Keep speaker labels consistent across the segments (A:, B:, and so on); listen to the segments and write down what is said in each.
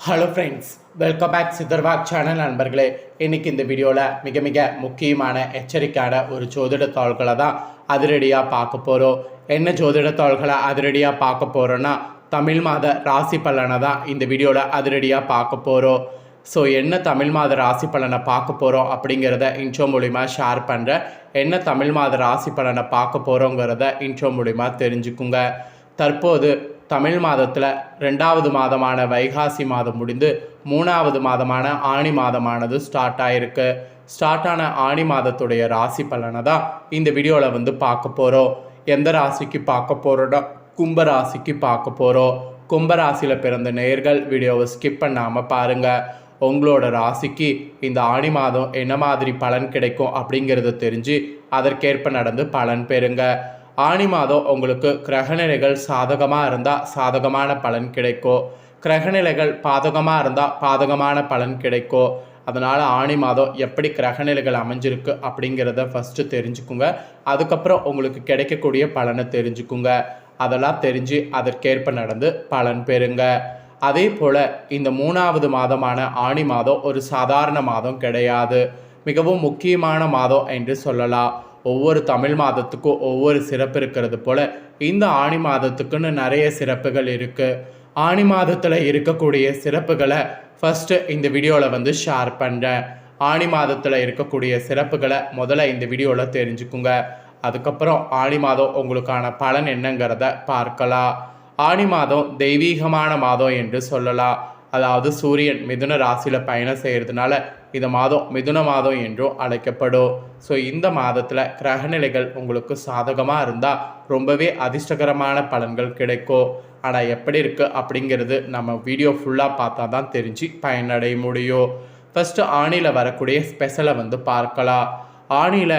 A: Hello friends, welcome back சித்தர்வாக் channel நண்பர்களே. இன்றைக்கி இந்த வீடியோவில் மிக மிக முக்கியமான எச்சரிக்கையான ஒரு ஜோதிட தாள்களை தான் அதிரடியாக பார்க்க போகிறோம். என்ன ஜோதிட தாள்களை அதிரடியாக பார்க்க போகிறோன்னா, தமிழ் மாத ராசி பலனை தான் இந்த வீடியோவில் அதிரடியாக பார்க்க போகிறோம். ஸோ என்ன தமிழ் மாத ராசி பலனை பார்க்க போகிறோம் அப்படிங்கிறத இன்ட்ரோ மூலிமா ஷேர் பண்ணுறேன். என்ன தமிழ் மாத ராசி பலனை பார்க்க போகிறோங்கிறத இன்ட்ரோ மூலிமா தெரிஞ்சுக்குங்க. தற்போது தமிழ் மாதத்தில் 2வது மாதமான வைகாசி மாதம் முடிந்து 3வது மாதமான ஆணி மாதமானது ஸ்டார்ட் ஆகிருக்கு. ஸ்டார்ட் ஆன ஆணி மாதத்துடைய ராசி பலனை தான் இந்த வீடியோவில் பார்க்க போகிறோம். எந்த ராசிக்கு பார்க்க போகிறோன்னா, கும்ப ராசிக்கு பார்க்க போகிறோம். கும்ப ராசியில் பிறந்த நேயர்கள் வீடியோவை ஸ்கிப் பண்ணாமல் பாருங்கள். உங்களோட ராசிக்கு இந்த ஆணி மாதம் என்ன மாதிரி பலன் கிடைக்கும் அப்படிங்கிறத தெரிஞ்சு அதற்கேற்ப நடந்து பலன் பெறுங்க. ஆணி மாதம் உங்களுக்கு கிரகநிலைகள் சாதகமாக இருந்தால் சாதகமான பலன் கிடைக்கும். கிரகநிலைகள் பாதகமாக இருந்தால் பாதகமான பலன் கிடைக்கும். அதனால் ஆணி மாதம் எப்படி கிரகநிலைகள் அமைஞ்சிருக்கு அப்படிங்கிறத ஃபஸ்ட்டு தெரிஞ்சுக்குங்க. அதுக்கப்புறம் உங்களுக்கு கிடைக்கக்கூடிய பலனை தெரிஞ்சுக்குங்க. அதெல்லாம் தெரிஞ்சு அதற்கேற்ப நடந்து பலன் பெறுங்க. அதே போல் இந்த 3வது மாதமான ஆணி மாதம் ஒரு சாதாரண மாதம் கிடையாது. மிகவும் முக்கியமான மாதம் என்று சொல்லலாம். ஒவ்வொரு தமிழ் மாதத்துக்கும் ஒவ்வொரு சிறப்பு இருக்கிறது போல் இந்த ஆணி மாதத்துக்குன்னு நிறைய சிறப்புகள் இருக்குது. ஆணி மாதத்தில் இருக்கக்கூடிய சிறப்புகளை ஃபஸ்ட்டு இந்த வீடியோவில் ஷேர் பண்ணுறேன். ஆணி மாதத்தில் இருக்கக்கூடிய சிறப்புகளை முதல்ல இந்த வீடியோவில் தெரிஞ்சுக்குங்க. அதுக்கப்புறம் ஆணி மாதம் உங்களுக்கான பலன் என்னங்கிறத பார்க்கலாம். ஆணி மாதம் தெய்வீகமான மாதம் என்று சொல்லலாம். அதாவது சூரியன் மிதுன ராசியில் பயணம் செய்கிறதுனால இந்த மாதம் மிதுன மாதம் என்றும் அழைக்கப்படும். ஸோ இந்த மாதத்தில் கிரகநிலைகள் உங்களுக்கு சாதகமாக இருந்தால் ரொம்பவே அதிர்ஷ்டகரமான பலன்கள் கிடைக்கும். ஆனால் எப்படி இருக்குது அப்படிங்கிறது நம்ம வீடியோ ஃபுல்லாக பார்த்தா தான் தெரிஞ்சு பயனடைய முடியும். ஃபஸ்ட்டு ஆணியில் வரக்கூடிய ஸ்பெஷலை பார்க்கலாம். ஆணியில்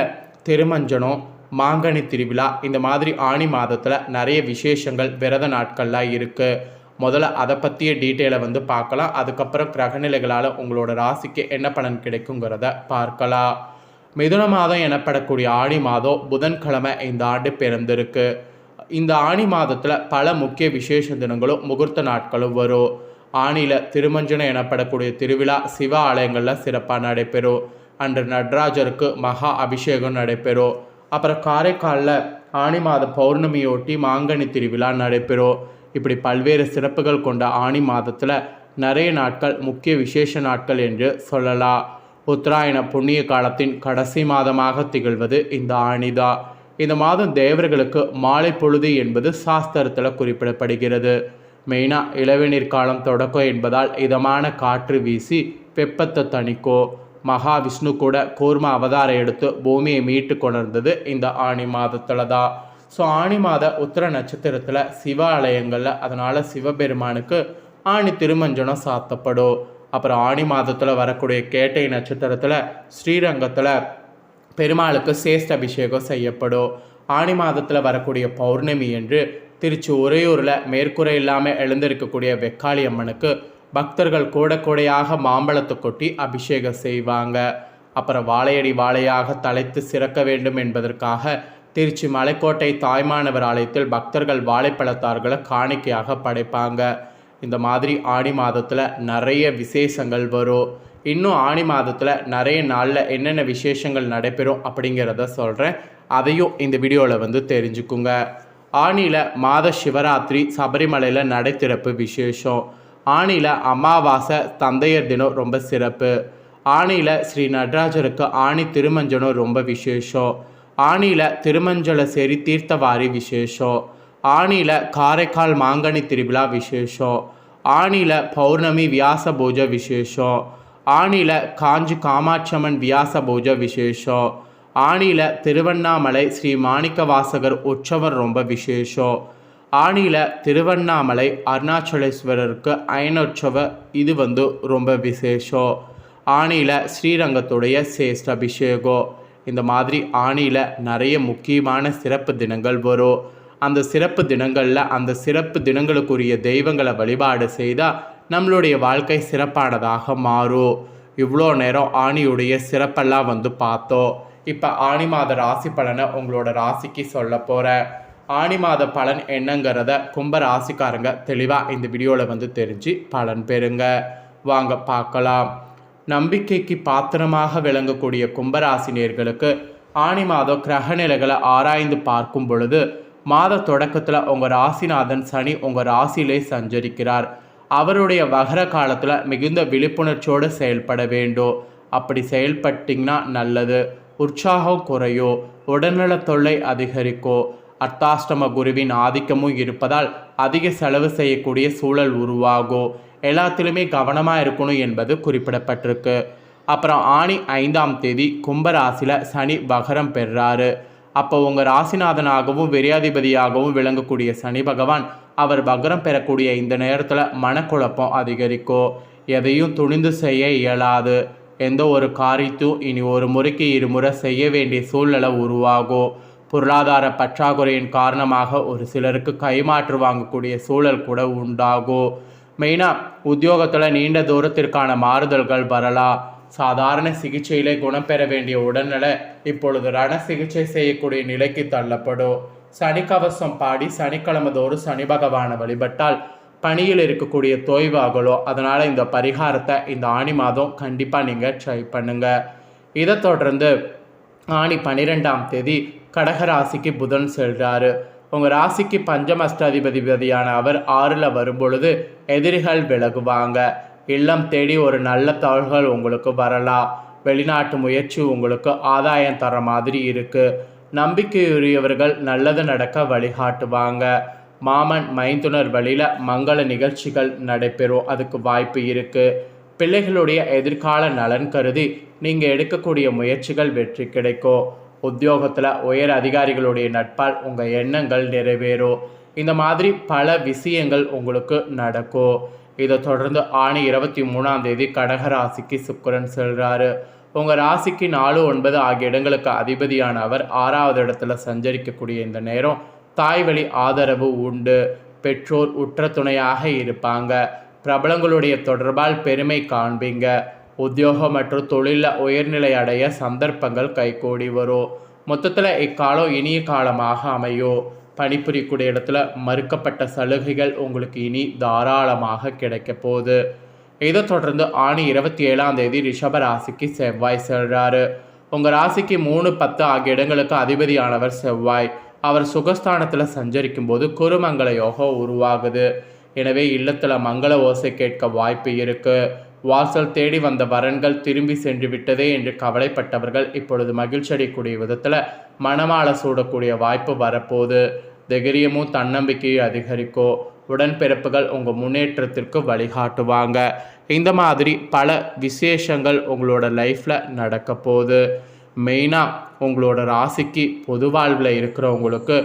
A: திருமஞ்சனம், மாங்கனி திருவிழா, இந்த மாதிரி ஆணி மாதத்தில் நிறைய விசேஷங்கள் விரத நாட்கள்லாம் இருக்குது. முதல்ல அதை பற்றிய டீட்டெயிலை பார்க்கலாம். அதுக்கப்புறம் கிரகநிலைகளால் உங்களோட ராசிக்கு என்ன பலன் கிடைக்குங்கிறத பார்க்கலாம். மிதுன மாதம் எனப்படக்கூடிய ஆணி மாதம் புதன்கிழமை இந்த ஆண்டு பிறந்திருக்கு. இந்த ஆணி மாதத்தில் பல முக்கிய விசேஷ தினங்களும் முகூர்த்த நாட்களும் வரும். ஆணியில் திருமஞ்சனம் எனப்படக்கூடிய திருவிழா சிவ ஆலயங்களில் சிறப்பாக நடைபெறும். அன்று நடராஜருக்கு மகா அபிஷேகம் நடைபெறும். அப்புறம் காரைக்காலில் ஆணி மாத பௌர்ணமியொட்டி மாங்கனி திருவிழா நடைபெறும். இப்படி பல்வேறு சிறப்புகள் கொண்ட ஆணி மாதத்தில் நிறைய நாட்கள் முக்கிய விசேஷ நாட்கள் என்று சொல்லலாம். உத்தராயண புண்ணிய காலத்தின் கடைசி மாதமாக திகழ்வது இந்த ஆணிதான். இந்த மாதம் தேவர்களுக்கு மாலை பொழுது என்பது சாஸ்திரத்தில் குறிப்பிடப்படுகிறது. மெயினாக இளவேநீர் காலம் தொடக்கம் என்பதால் இதமான காற்று வீசி வெப்பத்தை தணிக்கும். மகாவிஷ்ணு கூட கூர்ம அவதாரம் எடுத்து பூமியை மீட்டு கொண்டிருந்தது இந்த ஆணி மாதத்தில் தான். ஸோ ஆணி மாத உத்திர நட்சத்திரத்தில் சிவ ஆலயங்களில் அதனால் சிவபெருமானுக்கு ஆணி திருமஞ்சனம் சாத்தப்படும். அப்புறம் ஆணி மாதத்தில் வரக்கூடிய கேட்டை நட்சத்திரத்தில் ஸ்ரீரங்கத்தில் பெருமாளுக்கு சேஷ்ட அபிஷேகம் செய்யப்படும். ஆணி மாதத்தில் வரக்கூடிய பௌர்ணமி என்று திருச்சி உறையூரில் மேற்கூரை இல்லாமல் எழுந்திருக்கக்கூடிய வெக்காளி அம்மனுக்கு பக்தர்கள் கூடையாக மாம்பழத்தை கொட்டி அபிஷேகம் செய்வாங்க. அப்புறம் வாழையடி வாழையாக தலைத்து சிறக்க வேண்டும் என்பதற்காக திருச்சி மலைக்கோட்டை தாய்மானவர் ஆலயத்தில் பக்தர்கள் வாழைப்பழத்தார்களை காணிக்கையாக படைப்பாங்க. இந்த மாதிரி ஆணி மாதத்தில் நிறைய விசேஷங்கள் வரும். இன்னும் ஆணி மாதத்தில் நிறைய நாளில் என்னென்ன விசேஷங்கள் நடைபெறும் அப்படிங்கிறத சொல்கிறேன். அதையும் இந்த வீடியோவில் தெரிஞ்சுக்குங்க. ஆணியில் மாத சிவராத்திரி, சபரிமலையில் நடை திறப்பு விசேஷம். ஆணியில் அமாவாசை, தந்தையர் தினம் ரொம்ப சிறப்பு. ஆணியில் ஸ்ரீ நடராஜருக்கு ஆணி திருமஞ்சனம் ரொம்ப விசேஷம். ஆணியில் திருமஞ்சல சேரி தீர்த்தவாரி விசேஷம். ஆணியில் காரைக்கால் மாங்கனி திருவிழா விசேஷம். ஆணியில் பௌர்ணமி வியாச பூஜை விசேஷம். ஆணியில் காஞ்சி காமாட்சம்மன் வியாச பூஜை விசேஷம். ஆணியில் திருவண்ணாமலை ஸ்ரீ மாணிக்க வாசகர் உற்சவர் ரொம்ப விசேஷம். ஆணியில் திருவண்ணாமலை அருணாச்சலேஸ்வரருக்கு அயனோற்சவ இது ரொம்ப விசேஷம். ஆணியில் ஸ்ரீரங்கத்துடைய சேஷ்ட அபிஷேகம். இந்த மாதிரி ஆணியில் நிறைய முக்கியமான சிறப்பு தினங்கள் வரும். அந்த சிறப்பு தினங்களில் அந்த சிறப்பு தினங்களுக்குரிய தெய்வங்களை வழிபாடு செய்தால் நம்மளுடைய வாழ்க்கை சிறப்பானதாக மாறும். இவ்வளோ நேரம் ஆணியுடைய சிறப்பெல்லாம் பார்த்தோம். இப்போ ஆணி மாத ராசி பலனை உங்களோட ராசிக்கு சொல்ல போகிறேன். ஆணி மாத பலன் என்னங்கிறத கும்ப ராசிக்காரங்க தெளிவாக இந்த வீடியோவில் வந்து தெரிஞ்சு பலன் பெறுங்க. வாங்க பார்க்கலாம். நம்பிக்கைக்கு பாத்திரமாக விளங்கக்கூடிய கும்பராசினியர்களுக்கு ஆணி மாதம் கிரகநிலைகளை ஆராய்ந்து பார்க்கும் பொழுது மாத தொடக்கத்தில் உங்கள் ராசிநாதன் சனி உங்கள் ராசியிலே சஞ்சரிக்கிறார். அவருடைய வகர காலத்தில் மிகுந்த விழிப்புணர்ச்சியோடு செயல்பட வேண்டும். அப்படி செயல்பட்டிங்கன்னா நல்லது. உற்சாகம் குறையோ, உடல்நல தொல்லை அதிகரிக்கோ, அர்த்தாஷ்டம குருவின் ஆதிக்கமும் இருப்பதால் அதிக செலவு செய்யக்கூடிய சூழல் உருவாகும். எல்லாத்திலுமே கவனமாக இருக்கணும் என்பது குறிப்பிடப்பட்டிருக்கு. அப்புறம் ஆணி 5ஆம் தேதி கும்பராசியில் சனி வகரம் பெறுறாரு. அப்போ உங்கள் ராசிநாதனாகவும் விரையாதிபதியாகவும் விளங்கக்கூடிய சனி பகவான் அவர் வகரம் பெறக்கூடிய இந்த நேரத்தில் மனக்குழப்பம் அதிகரிக்கும். எதையும் துணிந்து செய்ய இயலாது. எந்த ஒரு காரியத்தையும் இனி ஒரு முறைக்கு இருமுறை செய்ய வேண்டிய சூழ்நிலை உருவாகும். பொருளாதார பற்றாக்குறையின் காரணமாக ஒரு சிலருக்கு கைமாற்று வாங்கக்கூடிய சூழல் கூட உண்டாகும். மெயினாக உத்தியோகத்தில் நீண்ட தூரத்திற்கான மாறுதல்கள் வரலாம். சாதாரண சிகிச்சையிலே குணம் பெற வேண்டிய உடல்நிலை இப்பொழுது ரண சிகிச்சை செய்யக்கூடிய நிலைக்கு தள்ளப்படும். சனிக்கவசம் பாடி சனிக்கிழமை தோறும் சனி பகவானை வழிபட்டால் பணியில் இருக்கக்கூடிய தொய்வாகலோ. அதனால் இந்த பரிகாரத்தை இந்த ஆணி மாதம் கண்டிப்பாக நீங்கள் ட்ரை பண்ணுங்கள். இதை தொடர்ந்து ஆணி 12ஆம் தேதி கடகராசிக்கு புதன் செல்கிறாரு. உங்கள் ராசிக்கு பஞ்சமஷ்டாதிபதியான அவர் 6ல் வரும்பொழுது எதிரிகள் விலகுவாங்க. இல்லம் தேடி ஒரு நல்ல தகவல்கள் உங்களுக்கு வரலாம். வெளிநாட்டு முயற்சி உங்களுக்கு ஆதாயம் தர மாதிரி இருக்குது. நம்பிக்கையுரியவர்கள் நல்லது நடக்க வழிகாட்டுவாங்க. மாமன் மைந்துனர் வழியில் மங்கள நிகழ்ச்சிகள் நடைபெறும். அதுக்கு வாய்ப்பு இருக்குது. பிள்ளைகளுடைய எதிர்கால நலன் கருதி நீங்கள் எடுக்கக்கூடிய முயற்சிகள் வெற்றி கிடைக்கும். உத்தியோகத்தில் உயர் அதிகாரிகளுடைய நட்பால் உங்கள் எண்ணங்கள் நிறைவேறும். இந்த மாதிரி பல விஷயங்கள் உங்களுக்கு நடக்கும். இதை தொடர்ந்து ஆணி 23ஆம் தேதி கடகராசிக்கு சுக்கிரன் செல்கிறாரு. உங்கள் ராசிக்கு 4, 9 ஆகிய இடங்களுக்கு அதிபதியான அவர் 6வது இடத்துல சஞ்சரிக்கக்கூடிய இந்த நேரம் தாய் வழி ஆதரவு உண்டு. பெற்றோர் உற்ற துணையாக இருப்பாங்க. பிரபலங்களுடைய தொடர்பால் பெருமை காண்பீங்க. உத்தியோகம் மற்றும் தொழிலில் உயர்நிலை அடைய சந்தர்ப்பங்கள் கைகூடி வரும். மொத்தத்தில் இக்காலம் இனிய காலமாக அமையும். பணிபுரியக்கூடிய இடத்துல மறுக்கப்பட்ட சலுகைகள் உங்களுக்கு இனி தாராளமாக கிடைக்க போகுது. இதை தொடர்ந்து ஆணி 27ஆம் தேதி ரிஷப ராசிக்கு செவ்வாய் செல்கிறாரு. உங்கள் ராசிக்கு 3, 10 ஆகிய இடங்களுக்கு அதிபதியானவர் செவ்வாய். அவர் சுகஸ்தானத்தில் சஞ்சரிக்கும் போது குருமங்கள யோகம் உருவாகுது. எனவே இல்லத்தில் மங்கள ஓசை கேட்க வாய்ப்பு இருக்குது. வாசல் தேடி வந்த வரன்கள் திரும்பி சென்று விட்டதே என்று கவலைப்பட்டவர்கள் இப்பொழுது மகிழ்ச்சி அடையக்கூடிய விதத்தில் மனமால சூடக்கூடிய வாய்ப்பு வரப்போகுது. தைரியமும் தன்னம்பிக்கையும் அதிகரிக்கும். உடன்பிறப்புகள் உங்கள் முன்னேற்றத்திற்கு வழிகாட்டுவாங்க. இந்த மாதிரி பல விசேஷங்கள் உங்களோட லைஃப்பில் நடக்க போகுது. மெயினாக உங்களோட ராசிக்கு பொது வாழ்வில் இருக்கிறவங்களுக்கு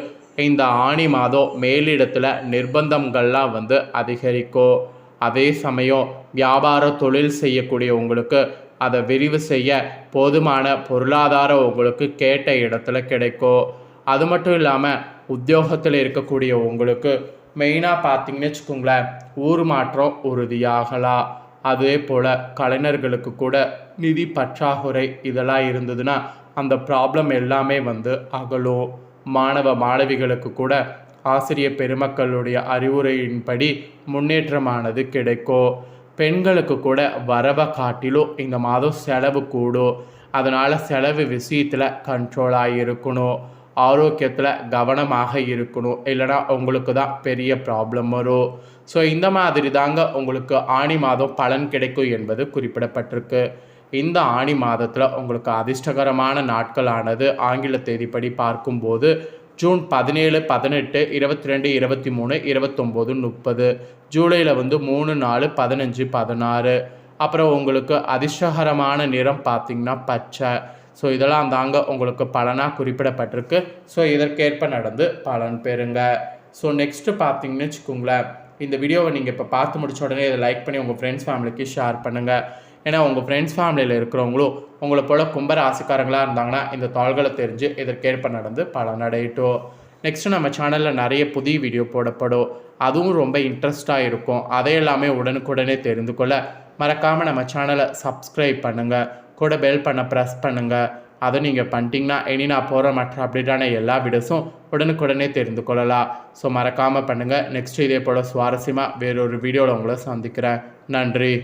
A: இந்த ஆணி மாதம் மேலிடத்தில் நிர்பந்தங்கள்லாம் வந்து அதிகரிக்கும். அதே சமயம் வியாபார தொழில் செய்யக்கூடிய உங்களுக்கு அதை விரிவு செய்ய போதுமான பொருளாதாரம் உங்களுக்கு கேட்ட இடத்துல கிடைக்கும். அது மட்டும் இல்லாமல் உத்தியோகத்தில் இருக்கக்கூடிய உங்களுக்கு மெயினாக பார்த்தீங்கன்னு வச்சுக்கோங்களேன், ஊர் மாற்றம் உறுதியாகலாம். அதே போல் கலைஞர்களுக்கு கூட நிதி பற்றாக்குறை இதெல்லாம் இருந்ததுன்னா அந்த ப்ராப்ளம் எல்லாமே வந்து அகலும். மாணவ மாணவிகளுக்கு கூட ஆசிரியர் பெருமக்களுடைய அறிவுரையின்படி முன்னேற்றமானது கிடைக்கும். பெண்களுக்கு கூட வரவை காட்டிலும் இந்த மாதம் செலவு கூடும். அதனால் செலவு விஷயத்தில் கண்ட்ரோலாக இருக்கணும். ஆரோக்கியத்தில் கவனமாக இருக்கணும். இல்லைனா உங்களுக்கு தான் பெரிய ப்ராப்ளம் வரும். ஸோ இந்த மாதிரி தாங்க உங்களுக்கு ஆணி மாதம் பலன் கிடைக்கும் என்பது குறிப்பிடப்பட்டிருக்கு. இந்த ஆணி மாதத்தில் உங்களுக்கு அதிர்ஷ்டகரமான நாட்களானது ஆங்கில தேதிப்படி பார்க்கும்போது ஜூன் 17, 18, 22, 23, 29, 30. ஜூலையில் வந்து 3, 4, 15, 16. அப்புறம் உங்களுக்கு அதிர்ஷ்டகரமான நிறம் பார்த்திங்கன்னா பச்சை. ஸோ இதெல்லாம் தாங்க உங்களுக்கு பலனாக குறிப்பிடப்பட்டிருக்கு. ஸோ இதற்கேற்ப நடந்து பலன் பெறுங்க. ஸோ நெக்ஸ்ட்டு பார்த்தீங்கன்னு வச்சுக்கோங்களேன், இந்த வீடியோவை நீங்கள் இப்போ பார்த்து முடிச்ச உடனே இதை லைக் பண்ணி உங்கள் ஃப்ரெண்ட்ஸ் ஃபேமிலிக்கு ஷேர் பண்ணுங்கள். ஏன்னா உங்கள் ஃப்ரெண்ட்ஸ் ஃபேமிலியில் இருக்கிறவங்களும் உங்களை போல் கும்ப ராசிக்காரங்களாக இருந்தாங்கன்னா இந்த தாள்களை தெரிஞ்சு இதற்கேற்ப நடந்து பலனடையட்டும். நெக்ஸ்ட்டு நம்ம சேனலில் நிறைய புதிய வீடியோ போடப்படும். அதுவும் ரொம்ப இன்ட்ரெஸ்டாக இருக்கும். அதையெல்லாமே உடனுக்குடனே தெரிந்து கொள்ள மறக்காமல் நம்ம சேனலை சப்ஸ்கிரைப் பண்ணுங்கள். கூட பெல் பண்ண ப்ரெஸ் பண்ணுங்கள். அதை நீங்கள் பண்ணிட்டீங்கன்னா இனி நான் போகிற மற்ற அப்டேட்டான எல்லா வீடியோஸும் உடனுக்குடனே தெரிந்து கொள்ளலாம். ஸோ மறக்காமல் பண்ணுங்கள். நெக்ஸ்ட் இதே போல் சுவாரஸ்யமாக வேறொரு வீடியோவில் உங்களை சந்திக்கிறேன். நன்றி.